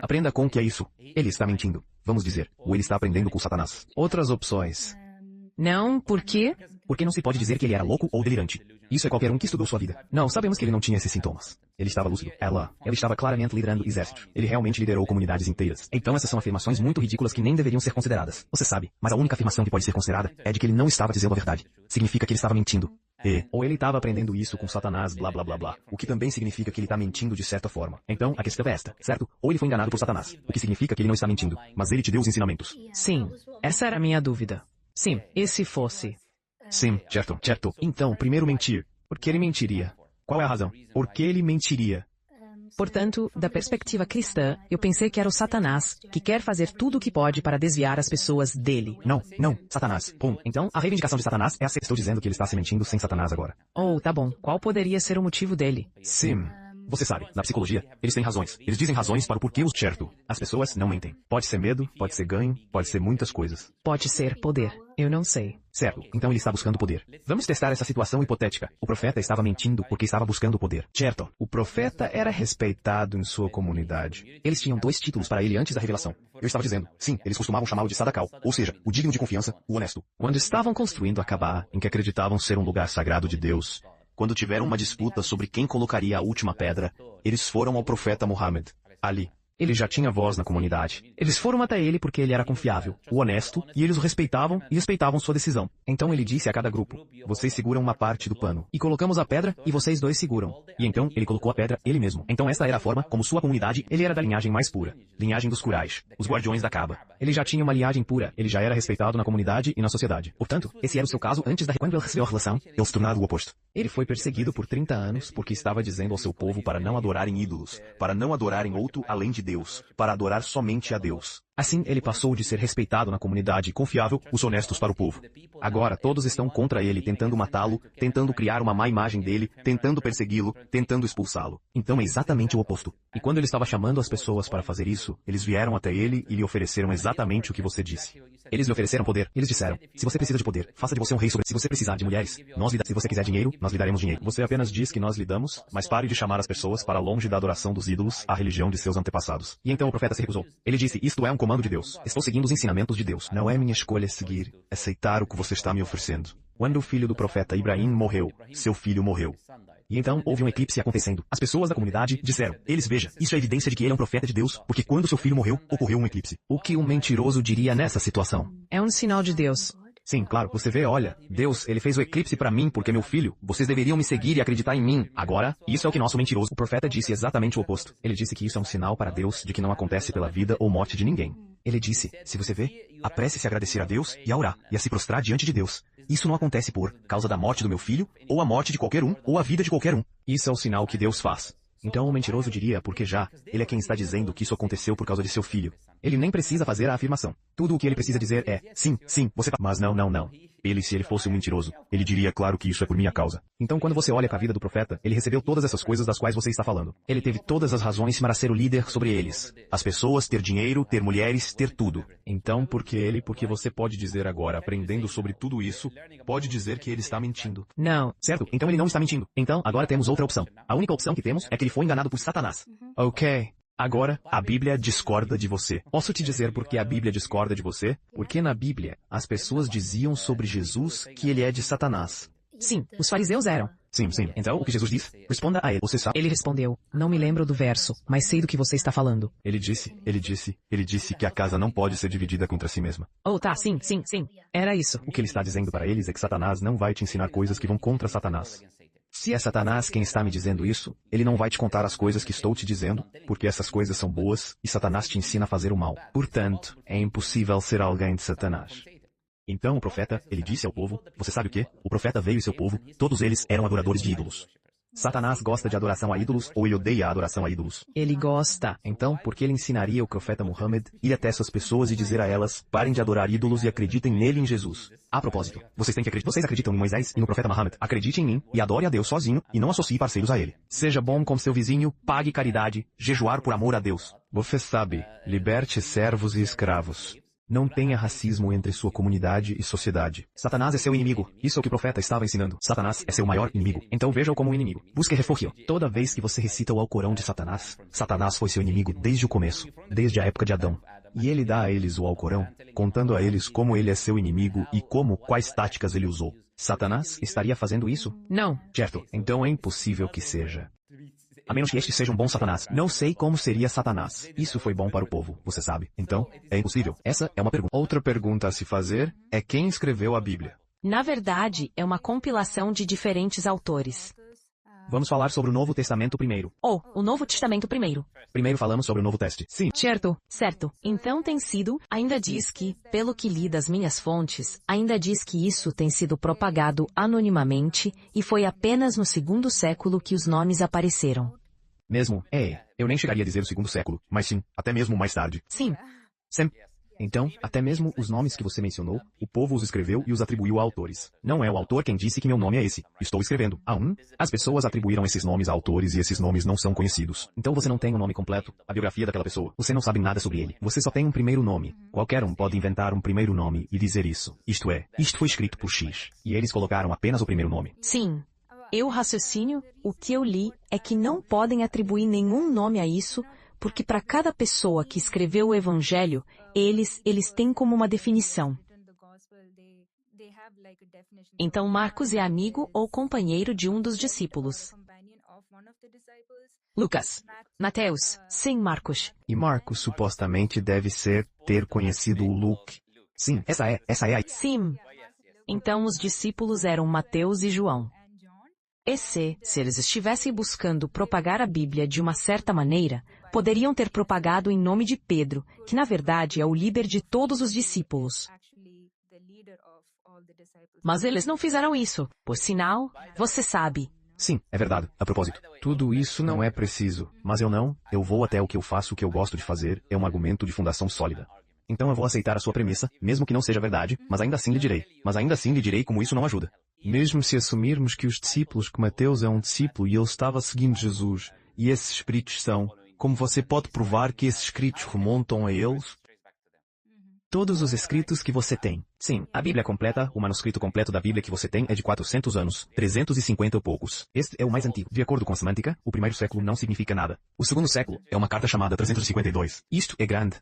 Aprenda com o que é isso. Ele está mentindo. Vamos dizer, ou ele está aprendendo com Satanás. Outras opções. Não, por quê? Porque não se pode dizer que ele era louco ou delirante. Isso é qualquer um que estudou sua vida. Não, sabemos que ele não tinha esses sintomas. Ele estava lúcido. Ela estava claramente liderando exércitos. Ele realmente liderou comunidades inteiras. Então essas são afirmações muito ridículas que nem deveriam ser consideradas. Você sabe, mas a única afirmação que pode ser considerada é de que ele não estava dizendo a verdade. Significa que ele estava mentindo. Ou ele estava aprendendo isso com Satanás, blá blá blá blá. O que também significa que ele está mentindo de certa forma. Então, a questão é esta, certo? Ou ele foi enganado por Satanás, o que significa que ele não está mentindo, mas ele te deu os ensinamentos. Sim, essa era a minha dúvida. Sim, e se fosse? Sim, certo. Então, primeiro mentir. Por que ele mentiria? Qual é a razão? Por que ele mentiria? Portanto, da perspectiva cristã, eu pensei que era o Satanás, que quer fazer tudo o que pode para desviar as pessoas dele. Não, Satanás. Então, a reivindicação de Satanás é a que estou dizendo que ele está se mentindo sem Satanás agora. Oh, tá bom. Qual poderia ser o motivo dele? Sim. Você sabe, na psicologia, eles têm razões. Eles dizem razões para o porquê os certo. As pessoas não mentem. Pode ser medo, pode ser ganho, pode ser muitas coisas. Pode ser poder. Eu não sei. Certo, então ele está buscando poder. Vamos testar essa situação hipotética. O profeta estava mentindo porque estava buscando poder. Certo. O profeta era respeitado em sua comunidade. Eles tinham 2 títulos para ele antes da revelação. Eu estava dizendo, sim, eles costumavam chamá-lo de Sadacal, ou seja, o digno de confiança, o honesto. Quando estavam construindo a Cabá, em que acreditavam ser um lugar sagrado de Deus, quando tiveram uma disputa sobre quem colocaria a última pedra, eles foram ao profeta Muhammad, Ali. Ele já tinha voz na comunidade. Eles foram até ele porque ele era confiável, o honesto, e eles o respeitavam e respeitavam sua decisão. Então ele disse a cada grupo, vocês seguram uma parte do pano. E colocamos a pedra e vocês 2 seguram. E então ele colocou a pedra ele mesmo. Então esta era a forma como sua comunidade, ele era da linhagem mais pura. Linhagem dos Quraysh, os guardiões da Kaaba. Ele já tinha uma linhagem pura, ele já era respeitado na comunidade e na sociedade. Portanto, esse era o seu caso antes da quando ele recebeu a revelação, ele se tornava o oposto. Ele foi perseguido por 30 anos porque estava dizendo ao seu povo para não adorarem ídolos, para não adorarem outro além de Deus, para adorar somente a Deus. Assim, ele passou de ser respeitado na comunidade e confiável, os honestos para o povo. Agora, todos estão contra ele, tentando matá-lo, tentando criar uma má imagem dele, tentando persegui-lo, tentando expulsá-lo. Então é exatamente o oposto. E quando ele estava chamando as pessoas para fazer isso, eles vieram até ele e lhe ofereceram exatamente o que você disse. Eles lhe ofereceram poder. Eles disseram, se você precisa de poder, faça de você um rei sobre... Se você precisar de mulheres, nós lhe daremos. Se você quiser dinheiro, nós lhe daremos dinheiro. Você apenas diz que nós lhe damos, mas pare de chamar as pessoas para longe da adoração dos ídolos, a religião de seus antepassados. E então o profeta se recusou. Ele disse, isto é um comando de Deus. Estou seguindo os ensinamentos de Deus. Não é minha escolha seguir, aceitar o que você está me oferecendo. Quando o filho do profeta Ibrahim morreu, seu filho morreu. E então houve um eclipse acontecendo. As pessoas da comunidade disseram, veja, isso é evidência de que ele é um profeta de Deus, porque quando seu filho morreu, ocorreu um eclipse. O que um mentiroso diria nessa situação? É um sinal de Deus. Sim, claro, você vê, olha, Deus, ele fez o eclipse para mim porque meu filho, vocês deveriam me seguir e acreditar em mim. Agora, isso é o que nosso mentiroso. O profeta disse exatamente o oposto. Ele disse que isso é um sinal para Deus de que não acontece pela vida ou morte de ninguém. Ele disse, se você vê, apresse-se a agradecer a Deus e a orar, e a se prostrar diante de Deus. Isso não acontece por causa da morte do meu filho, ou a morte de qualquer um, ou a vida de qualquer um. Isso é o sinal que Deus faz. Então o mentiroso diria, porque já, ele é quem está dizendo que isso aconteceu por causa de seu filho. Ele nem precisa fazer a afirmação. Tudo o que ele precisa dizer é, sim, você faz. Mas não. Ele, se ele fosse um mentiroso, ele diria, claro que isso é por minha causa. Então quando você olha para a vida do profeta, ele recebeu todas essas coisas das quais você está falando. Ele teve todas as razões para ser o líder sobre eles. As pessoas, ter dinheiro, ter mulheres, ter tudo. Então porque você pode dizer agora, aprendendo sobre tudo isso, pode dizer que ele está mentindo. Não. Certo? Então ele não está mentindo. Então agora temos outra opção. A única opção que temos é que ele foi enganado por Satanás. Ok. Agora, a Bíblia discorda de você. Posso te dizer por que a Bíblia discorda de você? Porque na Bíblia, as pessoas diziam sobre Jesus que ele é de Satanás. Sim, os fariseus eram. Sim. Então, o que Jesus diz? Responda a ele. Você sabe? Ele respondeu, não me lembro do verso, mas sei do que você está falando. Ele disse que a casa não pode ser dividida contra si mesma. Oh, tá, sim. Era isso. O que ele está dizendo para eles é que Satanás não vai te ensinar coisas que vão contra Satanás. Se é Satanás quem está me dizendo isso, ele não vai te contar as coisas que estou te dizendo, porque essas coisas são boas, e Satanás te ensina a fazer o mal. Portanto, é impossível ser alguém de Satanás. Então o profeta, ele disse ao povo, você sabe o quê? O profeta veio e seu povo, todos eles eram adoradores de ídolos. Satanás gosta de adoração a ídolos ou ele odeia a adoração a ídolos? Ele gosta. Então, por que ele ensinaria o profeta Muhammad ir até essas pessoas e dizer a elas, parem de adorar ídolos e acreditem nele em Jesus? A propósito, vocês acreditam em Moisés e no profeta Muhammad. Acredite em mim e adore a Deus sozinho e não associe parceiros a ele. Seja bom com seu vizinho, pague caridade, jejuar por amor a Deus. Você sabe, liberte servos e escravos. Não tenha racismo entre sua comunidade e sociedade. Satanás é seu inimigo. Isso é o que o profeta estava ensinando. Satanás é seu maior inimigo. Então veja-o como um inimigo. Busque refúgio. Toda vez que você recita o Alcorão de Satanás, Satanás foi seu inimigo desde o começo, desde a época de Adão. E ele dá a eles o Alcorão, contando a eles como ele é seu inimigo e quais táticas ele usou. Satanás estaria fazendo isso? Não. Certo. Então é impossível que seja. A menos que este seja um bom Satanás. Não sei como seria Satanás. Isso foi bom para o povo, você sabe. Então, é impossível. Essa é uma pergunta. Outra pergunta a se fazer é quem escreveu a Bíblia. Na verdade, é uma compilação de diferentes autores. Vamos falar sobre o Novo Testamento primeiro. O Novo Testamento primeiro. Primeiro falamos sobre o Novo Teste. Sim. Certo. Então tem sido, ainda diz que, pelo que li das minhas fontes, ainda diz que isso tem sido propagado anonimamente e foi apenas no 2º século que os nomes apareceram. Mesmo? Eu nem chegaria a dizer o 2º século, mas sim, até mesmo mais tarde. Sim. Então, até mesmo os nomes que você mencionou, o povo os escreveu e os atribuiu a autores. Não é o autor quem disse que meu nome é esse. Estou escrevendo. As pessoas atribuíram esses nomes a autores e esses nomes não são conhecidos. Então você não tem o nome completo, a biografia daquela pessoa. Você não sabe nada sobre ele. Você só tem um primeiro nome. Qualquer um pode inventar um primeiro nome e dizer isso. Isto foi escrito por X. E eles colocaram apenas o primeiro nome. Sim. O que eu li é que não podem atribuir nenhum nome a isso, porque para cada pessoa que escreveu o Evangelho, eles têm como uma definição. Então Marcos é amigo ou companheiro de um dos discípulos. Lucas. Mateus. Sim, Marcos. E Marcos supostamente deve ter conhecido o Luke. Sim, essa é a... Sim. Então os discípulos eram Mateus e João. E se eles estivessem buscando propagar a Bíblia de uma certa maneira, poderiam ter propagado em nome de Pedro, que na verdade é o líder de todos os discípulos. Mas eles não fizeram isso. Por sinal, você sabe. Sim, é verdade. A propósito, tudo isso não é preciso. Mas eu vou até o que eu faço, o que eu gosto de fazer, é um argumento de fundação sólida. Então eu vou aceitar a sua premissa, mesmo que não seja verdade, mas ainda assim lhe direi como isso não ajuda. Mesmo se assumirmos que os discípulos, que Mateus é um discípulo e ele estava seguindo Jesus, e esses escritos são, como você pode provar que esses escritos remontam a eles? Todos os escritos que você tem. Sim, a Bíblia completa, o manuscrito completo da Bíblia que você tem é de 400 anos, 350 e poucos. Este é o mais antigo. De acordo com a semântica, o primeiro século não significa nada. O segundo século é uma carta chamada 352. Isto é grande.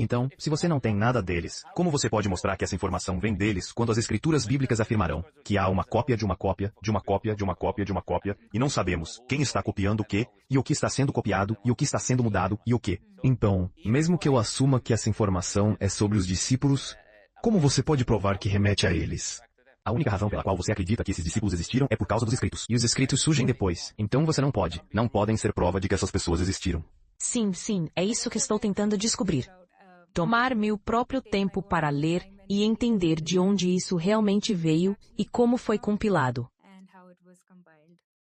Então, se você não tem nada deles, como você pode mostrar que essa informação vem deles quando as escrituras bíblicas afirmarão que há uma cópia de uma cópia, de uma cópia, de uma cópia, de uma cópia, e não sabemos quem está copiando o quê, e o que está sendo copiado, e o que está sendo mudado, e o quê? Então, mesmo que eu assuma que essa informação é sobre os discípulos, como você pode provar que remete a eles? A única razão pela qual você acredita que esses discípulos existiram é por causa dos escritos. E os escritos surgem depois. Então você não podem ser prova de que essas pessoas existiram. Sim, é isso que estou tentando descobrir. Tomar meu próprio tempo para ler e entender de onde isso realmente veio e como foi compilado.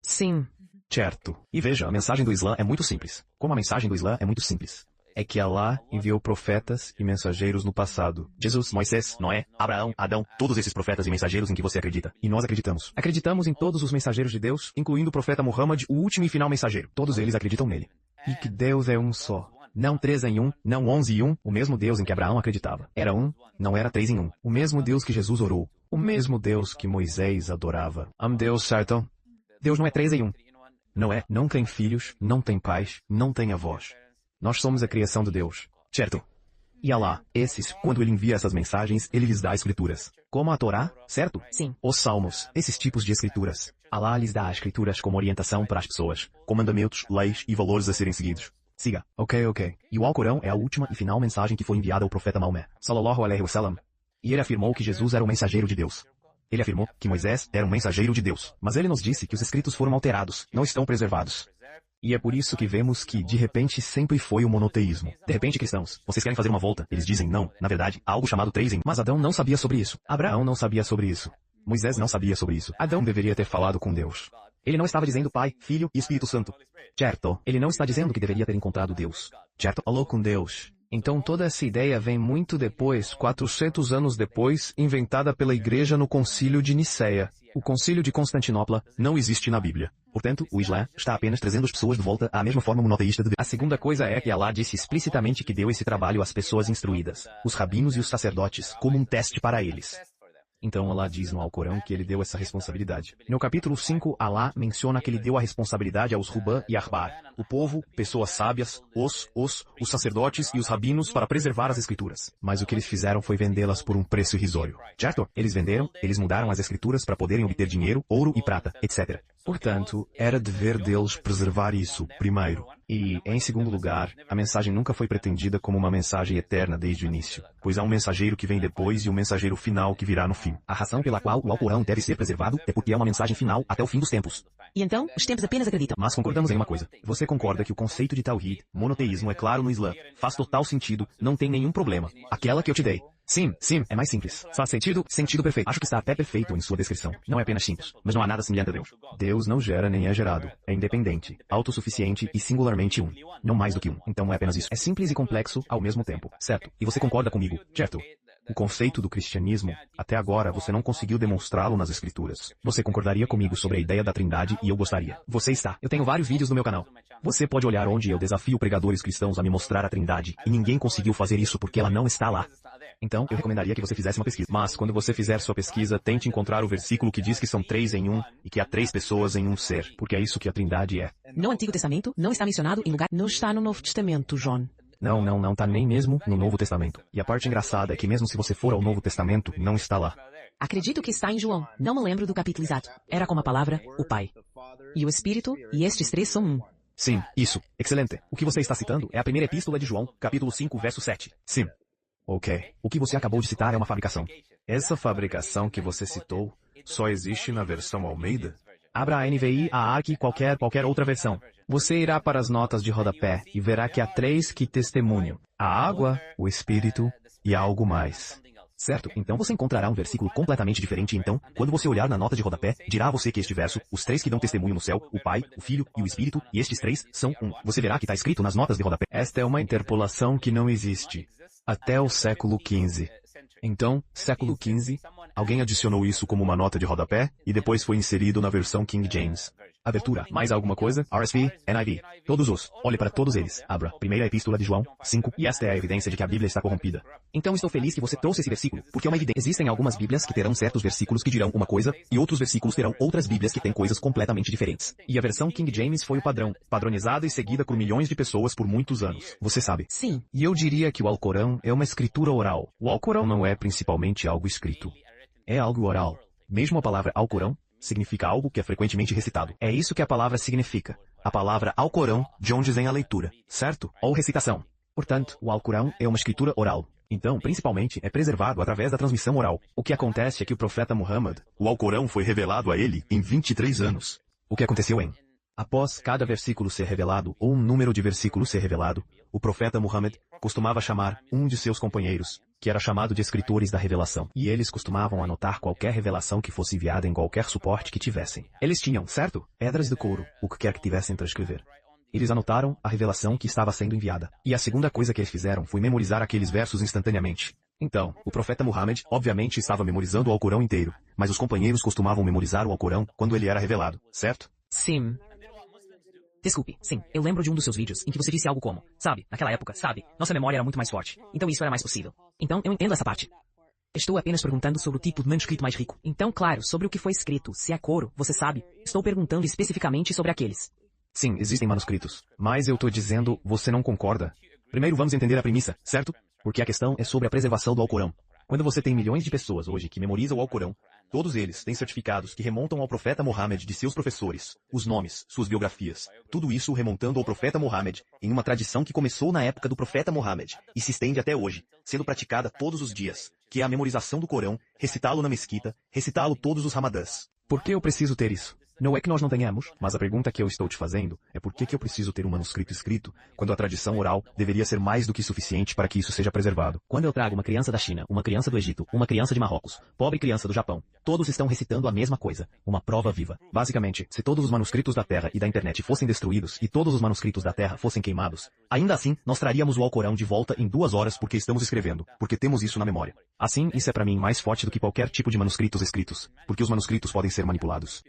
Sim. Certo. E veja, a mensagem do Islã é muito simples. Como a mensagem do Islã é muito simples. É que Allah enviou profetas e mensageiros no passado. Jesus, Moisés, Noé, Abraão, Adão, todos esses profetas e mensageiros em que você acredita. E nós acreditamos. Acreditamos em todos os mensageiros de Deus, incluindo o profeta Muhammad, o último e final mensageiro. Todos eles acreditam nele. E que Deus é um só. Não 3 em 1, não 11 em 1, o mesmo Deus em que Abraão acreditava. Era um, não era 3 em 1. O mesmo Deus que Jesus orou. O mesmo Deus que Moisés adorava. Deus, certo? Deus não é 3 em 1. Não é, não tem filhos, não tem pais, não tem avós. Nós somos a criação de Deus. Certo? E Allah, quando ele envia essas mensagens, ele lhes dá escrituras. Como a Torá, certo? Sim. Os Salmos, esses tipos de escrituras. Allah lhes dá as escrituras como orientação para as pessoas, com mandamentos, leis e valores a serem seguidos. Siga. Ok. E o Alcorão é a última e final mensagem que foi enviada ao profeta Maomé, sallallahu alaihi wasallam. E ele afirmou que Jesus era o mensageiro de Deus. Ele afirmou que Moisés era um mensageiro de Deus. Mas ele nos disse que os escritos foram alterados, não estão preservados. E é por isso que vemos que, de repente, sempre foi o monoteísmo. De repente, cristãos, vocês querem fazer uma volta? Eles dizem não, na verdade, há algo chamado 3 em 1. Mas Adão não sabia sobre isso. Abraão não sabia sobre isso. Moisés não sabia sobre isso. Adão deveria ter falado com Deus. Ele não estava dizendo Pai, Filho e Espírito Santo. Certo? Ele não está dizendo que deveria ter encontrado Deus. Certo? Falou com Deus. Então toda essa ideia vem muito depois, 400 anos depois, inventada pela Igreja no Concílio de Nicéia. O Concílio de Constantinopla não existe na Bíblia. Portanto, o Islã está apenas trazendo as pessoas de volta à mesma forma monoteísta de Deus. A segunda coisa é que Allah disse explicitamente que deu esse trabalho às pessoas instruídas, os rabinos e os sacerdotes, como um teste para eles. Então Allah diz no Alcorão que ele deu essa responsabilidade. No capítulo 5, Allah menciona que ele deu a responsabilidade aos Ruban e Ahbar, o povo, pessoas sábias, os sacerdotes e os rabinos para preservar as escrituras. Mas o que eles fizeram foi vendê-las por um preço irrisório. Certo? Eles venderam, eles mudaram as escrituras para poderem obter dinheiro, ouro e prata, etc. Portanto, era dever deles preservar isso, primeiro. E, em segundo lugar, a mensagem nunca foi pretendida como uma mensagem eterna desde o início, pois há um mensageiro que vem depois e um mensageiro final que virá no fim. A razão pela qual o Alcorão deve ser preservado é porque é uma mensagem final até o fim dos tempos. E então, os tempos apenas acreditam. Mas concordamos em uma coisa. Você concorda que o conceito de Tawhid, monoteísmo, é claro no Islã, faz total sentido, não tem nenhum problema. Aquela que eu te dei. Sim, é mais simples. Faz sentido? Sentido perfeito. Acho que está até perfeito em sua descrição. Não é apenas simples, mas não há nada semelhante a Deus. Deus não gera nem é gerado. É independente, autossuficiente e singularmente um. Não mais do que um. Então não é apenas isso. É simples e complexo ao mesmo tempo, certo? E você concorda comigo, certo? O conceito do cristianismo, até agora você não conseguiu demonstrá-lo nas escrituras. Você concordaria comigo sobre a ideia da Trindade e eu gostaria. Você está. Eu tenho vários vídeos no meu canal. Você pode olhar onde eu desafio pregadores cristãos a me mostrar a Trindade, e ninguém conseguiu fazer isso porque ela não está lá. Então, eu recomendaria que você fizesse uma pesquisa. Mas, quando você fizer sua pesquisa, tente encontrar o versículo que diz que são 3 em 1 e que há 3 pessoas em um ser, porque é isso que a Trindade é. No Antigo Testamento, não está mencionado em lugar... Não está no Novo Testamento, John. Não tá nem mesmo no Novo Testamento. E a parte engraçada é que mesmo se você for ao Novo Testamento, não está lá. Acredito que está em João. Não me lembro do capítulo exato. Era como a palavra, o Pai. E o Espírito, e estes 3 são um. Sim, isso. Excelente. O que você está citando é a primeira epístola de João, capítulo 5, verso 7. Sim. Ok. O que você acabou de citar é uma fabricação. Essa fabricação que você citou só existe na versão Almeida? Abra a NVI, a ARC e qualquer outra versão. Você irá para as notas de rodapé e verá que há 3 que testemunham. A água, o Espírito e algo mais. Certo? Então você encontrará um versículo completamente diferente. Então, quando você olhar na nota de rodapé, dirá a você que este verso, os 3 que dão testemunho no céu, o Pai, o Filho e o Espírito, e estes 3 são um. Você verá que está escrito nas notas de rodapé. Esta é uma interpolação que não existe. Até o século XV. Então, século XV, alguém adicionou isso como uma nota de rodapé, e depois foi inserido na versão King James. Abertura. Mais alguma coisa? RSV, NIV. Todos os. Olhe para todos eles. Abra. Primeira epístola de João, 5. E esta é a evidência de que a Bíblia está corrompida. Então estou feliz que você trouxe esse versículo, porque é uma evidência. Existem algumas Bíblias que terão certos versículos que dirão uma coisa, e outros versículos terão outras Bíblias que têm coisas completamente diferentes. E a versão King James foi o padrão, padronizada e seguida por milhões de pessoas por muitos anos. Você sabe? Sim. E eu diria que o Alcorão é uma escritura oral. O Alcorão não é principalmente algo escrito. É algo oral. Mesmo a palavra Alcorão significa algo que é frequentemente recitado. É isso que a palavra significa. A palavra Alcorão, de onde vem a leitura, certo? Ou recitação. Portanto, o Alcorão é uma escritura oral. Então, principalmente, é preservado através da transmissão oral. O que acontece é que o profeta Muhammad, o Alcorão foi revelado a ele em 23 anos. O que aconteceu em? Após cada versículo ser revelado, ou um número de versículos ser revelado, o profeta Muhammad costumava chamar um de seus companheiros, que era chamado de escritores da revelação. E eles costumavam anotar qualquer revelação que fosse enviada em qualquer suporte que tivessem. Eles tinham, certo? Pedras de couro, o que quer que tivessem para escrever. Eles anotaram a revelação que estava sendo enviada. E a segunda coisa que eles fizeram foi memorizar aqueles versos instantaneamente. Então, o profeta Muhammad, obviamente, estava memorizando o Alcorão inteiro, mas os companheiros costumavam memorizar o Alcorão quando ele era revelado, certo? Sim. Desculpe, sim, eu lembro de um dos seus vídeos em que você disse algo como, sabe, naquela época, sabe, nossa memória era muito mais forte, então isso era mais possível. Então, eu entendo essa parte. Estou apenas perguntando sobre o tipo de manuscrito mais rico. Então, claro, sobre o que foi escrito, se é couro, você sabe, estou perguntando especificamente sobre aqueles. Sim, existem manuscritos, mas eu estou dizendo, você não concorda? Primeiro vamos entender a premissa, certo? Porque a questão é sobre a preservação do Alcorão. Quando você tem milhões de pessoas hoje que memorizam o Alcorão, todos eles têm certificados que remontam ao profeta Muhammad de seus professores, os nomes, suas biografias, tudo isso remontando ao profeta Muhammad, em uma tradição que começou na época do profeta Muhammad, e se estende até hoje, sendo praticada todos os dias, que é a memorização do Corão, recitá-lo na mesquita, recitá-lo todos os ramadãs. Por que eu preciso ter isso? Não é que nós não tenhamos, mas a pergunta que eu estou te fazendo é por que eu preciso ter um manuscrito escrito, quando a tradição oral deveria ser mais do que suficiente para que isso seja preservado. Quando eu trago uma criança da China, uma criança do Egito, uma criança de Marrocos, pobre criança do Japão, todos estão recitando a mesma coisa, uma prova viva. Basicamente, se todos os manuscritos da Terra e da internet fossem destruídos e todos os manuscritos da Terra fossem queimados, ainda assim, nós traríamos o Alcorão de volta em 2 horas porque estamos escrevendo, porque temos isso na memória. Assim, isso é para mim mais forte do que qualquer tipo de manuscritos escritos, porque os manuscritos podem ser manipulados.